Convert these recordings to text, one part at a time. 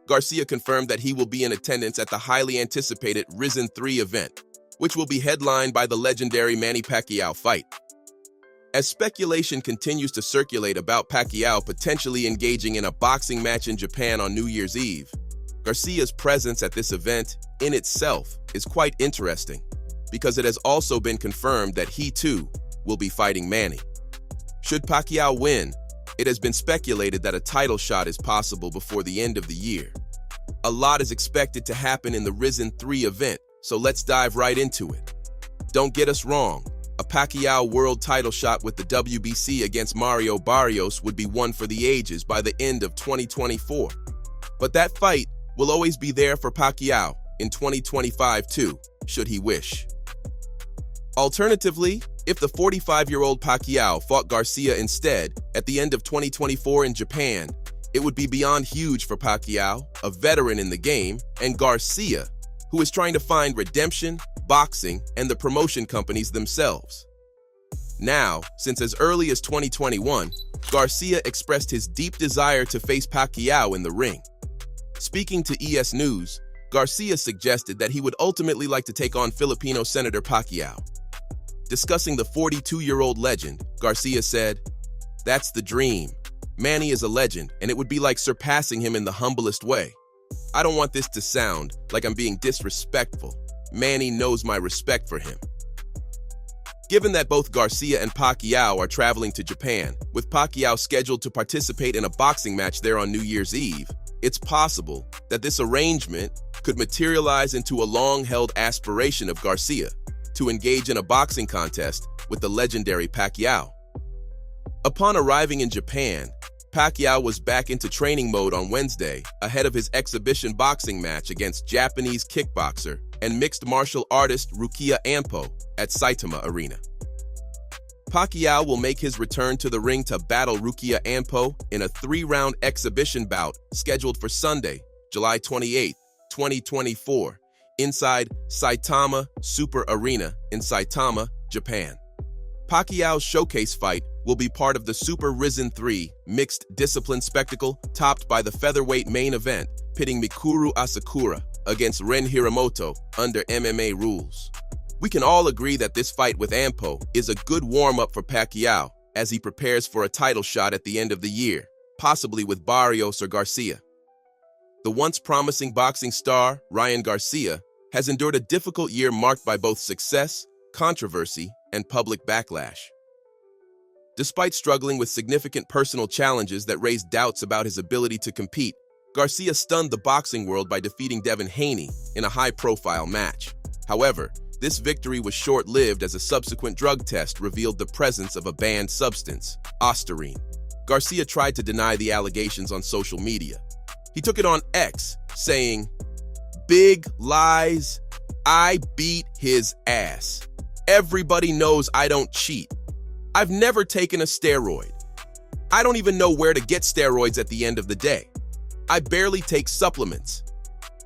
Garcia confirmed that he will be in attendance at the highly anticipated RIZIN 3 event, which will be headlined by the legendary Manny Pacquiao fight. As speculation continues to circulate about Pacquiao potentially engaging in a boxing match in Japan on New Year's Eve, Garcia's presence at this event in itself is quite interesting because it has also been confirmed that he too will be fighting Manny. Should Pacquiao win, it has been speculated that a title shot is possible before the end of the year. A lot is expected to happen in the RIZIN 3 event, so let's dive right into it. Don't get us wrong, a Pacquiao world title shot with the WBC against Mario Barrios would be one for the ages by the end of 2024. But that fight will always be there for Pacquiao in 2025 too, should he wish. Alternatively, if the 45-year-old Pacquiao fought Garcia instead at the end of 2024 in Japan, it would be beyond huge for Pacquiao, a veteran in the game, and Garcia, who is trying to find redemption, boxing, and the promotion companies themselves. Now, since as early as 2021, Garcia expressed his deep desire to face Pacquiao in the ring. Speaking to ES News, Garcia suggested that he would ultimately like to take on Filipino Senator Pacquiao. Discussing the 42-year-old legend, Garcia said, "That's the dream. Manny is a legend, and it would be like surpassing him in the humblest way. I don't want this to sound like I'm being disrespectful. Manny knows my respect for him." Given that both Garcia and Pacquiao are traveling to Japan, with Pacquiao scheduled to participate in a boxing match there on New Year's Eve, it's possible that this arrangement could materialize into a long-held aspiration of Garcia to engage in a boxing contest with the legendary Pacquiao. Upon arriving in Japan, Pacquiao was back into training mode on Wednesday ahead of his exhibition boxing match against Japanese kickboxer and mixed martial artist Rukia Ampo at Saitama Arena. Pacquiao will make his return to the ring to battle Rukia Ampo in a 3-round exhibition bout scheduled for Sunday, July 28, 2024, inside Saitama Super Arena in Saitama, Japan. Pacquiao's showcase fight will be part of the Super RIZIN 3 mixed discipline spectacle topped by the featherweight main event pitting Mikuru Asakura against Ren Hiramoto under MMA rules. We can all agree that this fight with Ampo is a good warm-up for Pacquiao as he prepares for a title shot at the end of the year, possibly with Barrios or Garcia. The once promising boxing star, Ryan Garcia, has endured a difficult year marked by both success, controversy, and public backlash. Despite struggling with significant personal challenges that raised doubts about his ability to compete, Garcia stunned the boxing world by defeating Devin Haney in a high-profile match. However, this victory was short-lived as a subsequent drug test revealed the presence of a banned substance, ostarine. Garcia tried to deny the allegations on social media. He took it on X, saying, "Big lies. I beat his ass. Everybody knows I don't cheat. I've never taken a steroid. I don't even know where to get steroids at the end of the day. I barely take supplements."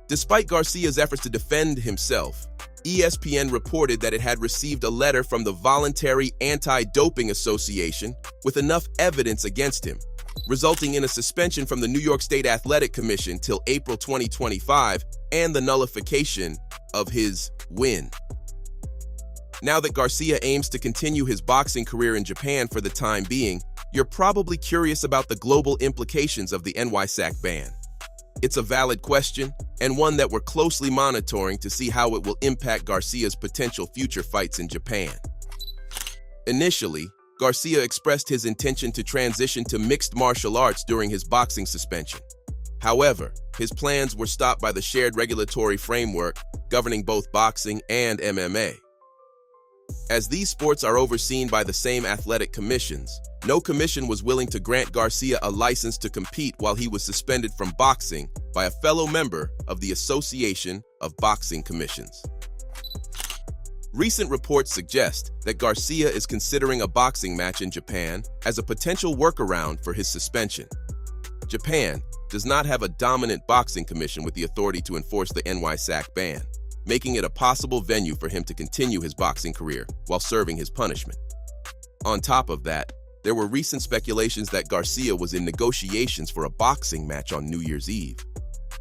Despite Garcia's efforts to defend himself, ESPN reported that it had received a letter from the Voluntary Anti-Doping Association with enough evidence against him, resulting in a suspension from the New York State Athletic Commission till April 2025 and the nullification of his win. Now that Garcia aims to continue his boxing career in Japan for the time being, you're probably curious about the global implications of the NYSAC ban. It's a valid question, and one that we're closely monitoring to see how it will impact Garcia's potential future fights in Japan. Initially, Garcia expressed his intention to transition to mixed martial arts during his boxing suspension. However, his plans were stopped by the shared regulatory framework governing both boxing and MMA. As these sports are overseen by the same athletic commissions, no commission was willing to grant Garcia a license to compete while he was suspended from boxing by a fellow member of the Association of Boxing Commissions. Recent reports suggest that Garcia is considering a boxing match in Japan as a potential workaround for his suspension. Japan does not have a dominant boxing commission with the authority to enforce the NYSAC ban, making it a possible venue for him to continue his boxing career while serving his punishment. On top of that, there were recent speculations that Garcia was in negotiations for a boxing match on New Year's Eve.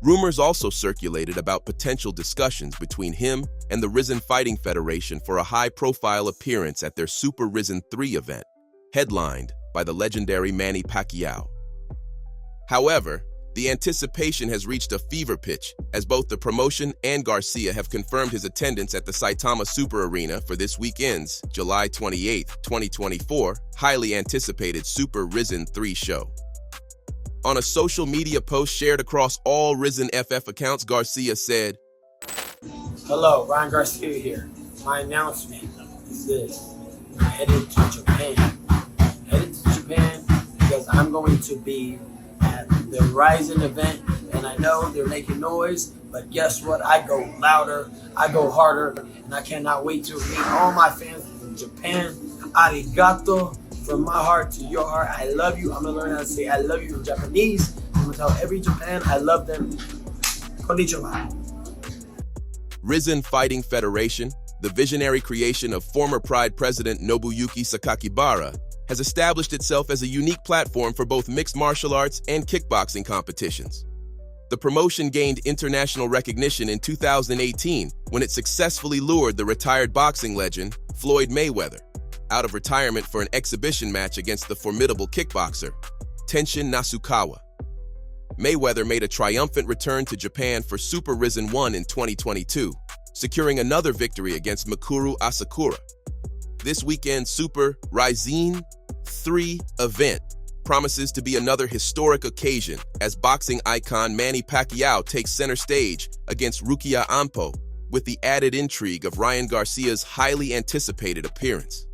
Rumors also circulated about potential discussions between him and the RIZIN Fighting Federation for a high-profile appearance at their Super RIZIN 3 event, headlined by the legendary Manny Pacquiao. However, the anticipation has reached a fever pitch as both the promotion and Garcia have confirmed his attendance at the Saitama Super Arena for this weekend's July 28, 2024, highly anticipated Super RIZIN 3 show. On a social media post shared across all RIZIN FF accounts, Garcia said, "Hello, Ryan Garcia here. My announcement is this. I'm headed to Japan. Because I'm going to be at the RIZIN event, and I know they're making noise, but guess what? I go louder, I go harder, and I cannot wait to meet all my fans in Japan. Arigato, from my heart to your heart. I love you. I'm going to learn how to say I love you in Japanese. I'm going to tell every Japan I love them. Konnichiwa." RIZIN Fighting Federation, the visionary creation of former Pride President Nobuyuki Sakakibara, has established itself as a unique platform for both mixed martial arts and kickboxing competitions. The promotion gained international recognition in 2018 when it successfully lured the retired boxing legend Floyd Mayweather out of retirement for an exhibition match against the formidable kickboxer Tenshin Nasukawa. Mayweather made a triumphant return to Japan for Super RIZIN 1 in 2022, securing another victory against Mikuru Asakura. This weekend's Super RIZIN 3 event promises to be another historic occasion as boxing icon Manny Pacquiao takes center stage against Rukia Ampo, with the added intrigue of Ryan Garcia's highly anticipated appearance.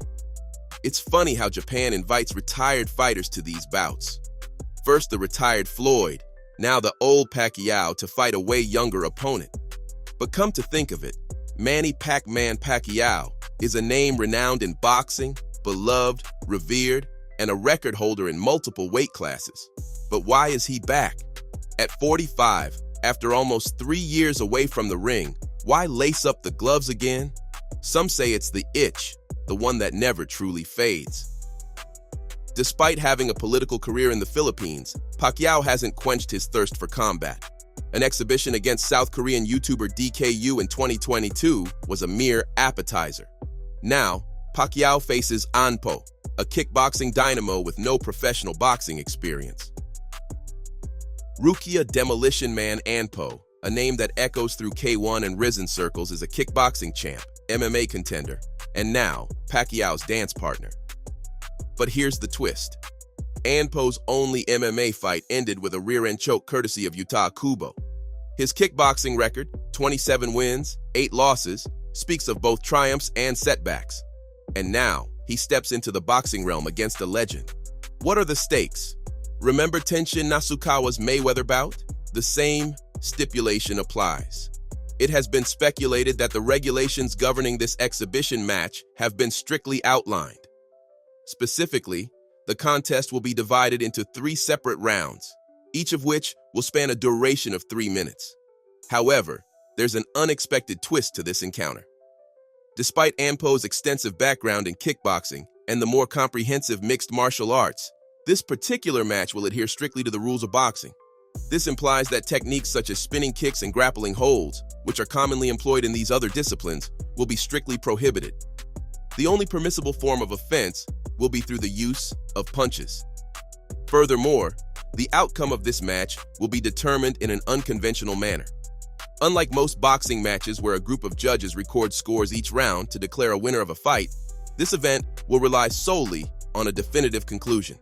It's funny how Japan invites retired fighters to these bouts. First the retired Floyd, now the old Pacquiao to fight a way younger opponent. But come to think of it, Manny Pac-Man Pacquiao is a name renowned in boxing, beloved, revered, and a record holder in multiple weight classes. But why is he back? At 45, after almost 3 years away from the ring, why lace up the gloves again? Some say it's the itch, the one that never truly fades. Despite having a political career in the Philippines, Pacquiao hasn't quenched his thirst for combat. An exhibition against South Korean YouTuber DKU in 2022 was a mere appetizer. Now, Pacquiao faces Anpo, a kickboxing dynamo with no professional boxing experience. Rukia Demolition Man Anpo, a name that echoes through K1 and RIZIN circles, is a kickboxing champ, MMA contender, and now Pacquiao's dance partner. But here's the twist. Anpo's only MMA fight ended with a rear-end choke courtesy of Yuta Kubo. His kickboxing record, 27 wins, 8 losses, speaks of both triumphs and setbacks. And now, he steps into the boxing realm against a legend. What are the stakes? Remember Tenshin Nasukawa's Mayweather bout? The same stipulation applies. It has been speculated that the regulations governing this exhibition match have been strictly outlined. Specifically, the contest will be divided into 3 separate rounds, each of which will span a duration of 3 minutes. However, there's an unexpected twist to this encounter. Despite Anpo's extensive background in kickboxing and the more comprehensive mixed martial arts, this particular match will adhere strictly to the rules of boxing. This implies that techniques such as spinning kicks and grappling holds, which are commonly employed in these other disciplines, will be strictly prohibited. The only permissible form of offense will be through the use of punches. Furthermore, the outcome of this match will be determined in an unconventional manner. Unlike most boxing matches where a group of judges record scores each round to declare a winner of a fight, this event will rely solely on a definitive conclusion.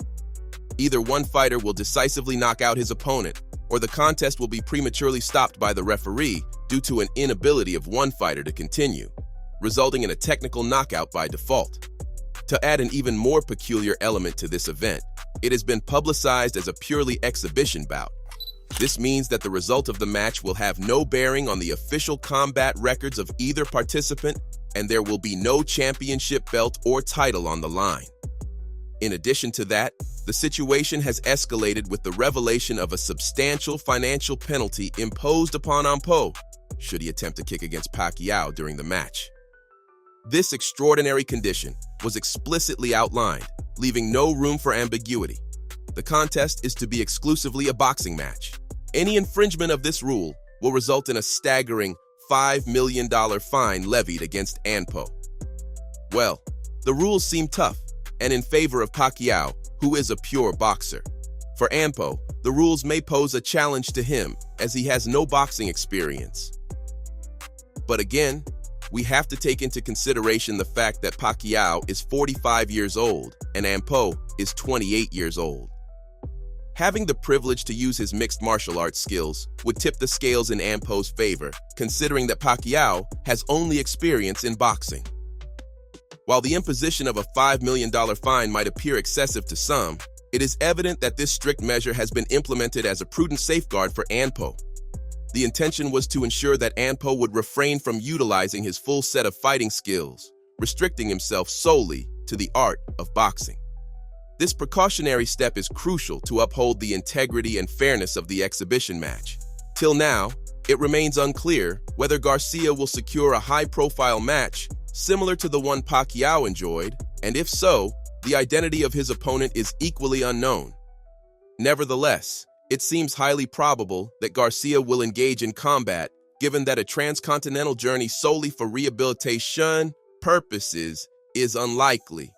Either one fighter will decisively knock out his opponent, or the contest will be prematurely stopped by the referee due to an inability of one fighter to continue, resulting in a technical knockout by default. To add an even more peculiar element to this event, it has been publicized as a purely exhibition bout. This means that the result of the match will have no bearing on the official combat records of either participant, and there will be no championship belt or title on the line. In addition to that, the situation has escalated with the revelation of a substantial financial penalty imposed upon Ampo should he attempt to kick against Pacquiao during the match. This extraordinary condition was explicitly outlined, leaving no room for ambiguity. The contest is to be exclusively a boxing match. Any infringement of this rule will result in a staggering $5 million fine levied against Anpo. Well, the rules seem tough and in favor of Pacquiao, who is a pure boxer. For Anpo, the rules may pose a challenge to him as he has no boxing experience. But again, we have to take into consideration the fact that Pacquiao is 45 years old and Anpo is 28 years old. Having the privilege to use his mixed martial arts skills would tip the scales in Anpo's favor, considering that Pacquiao has only experience in boxing. While the imposition of a $5 million fine might appear excessive to some, it is evident that this strict measure has been implemented as a prudent safeguard for Anpo. The intention was to ensure that Anpo would refrain from utilizing his full set of fighting skills, restricting himself solely to the art of boxing. This precautionary step is crucial to uphold the integrity and fairness of the exhibition match. Till now, it remains unclear whether Garcia will secure a high-profile match similar to the one Pacquiao enjoyed, and if so, the identity of his opponent is equally unknown. Nevertheless, it seems highly probable that Garcia will engage in combat, given that a transcontinental journey solely for rehabilitation purposes is unlikely.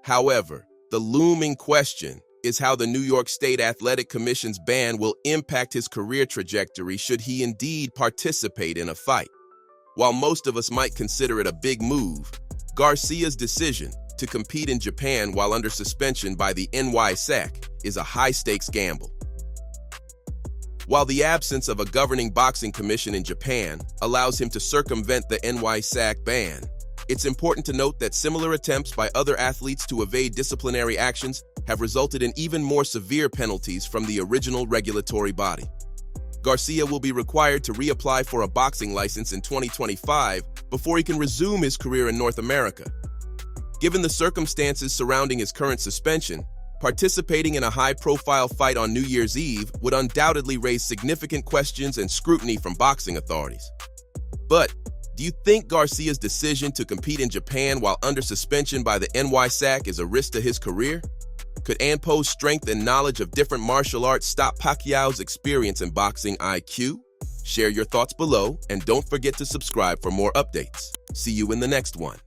However, the looming question is how the New York State Athletic Commission's ban will impact his career trajectory should he indeed participate in a fight. While most of us might consider it a big move, Garcia's decision to compete in Japan while under suspension by the NYSAC is a high-stakes gamble. While the absence of a governing boxing commission in Japan allows him to circumvent the NYSAC ban, it's important to note that similar attempts by other athletes to evade disciplinary actions have resulted in even more severe penalties from the original regulatory body. Garcia will be required to reapply for a boxing license in 2025 before he can resume his career in North America. Given the circumstances surrounding his current suspension, participating in a high-profile fight on New Year's Eve would undoubtedly raise significant questions and scrutiny from boxing authorities. But do you think Garcia's decision to compete in Japan while under suspension by the NYSAC is a risk to his career? Could Anpo's strength and knowledge of different martial arts stop Pacquiao's experience in boxing IQ? Share your thoughts below and don't forget to subscribe for more updates. See you in the next one.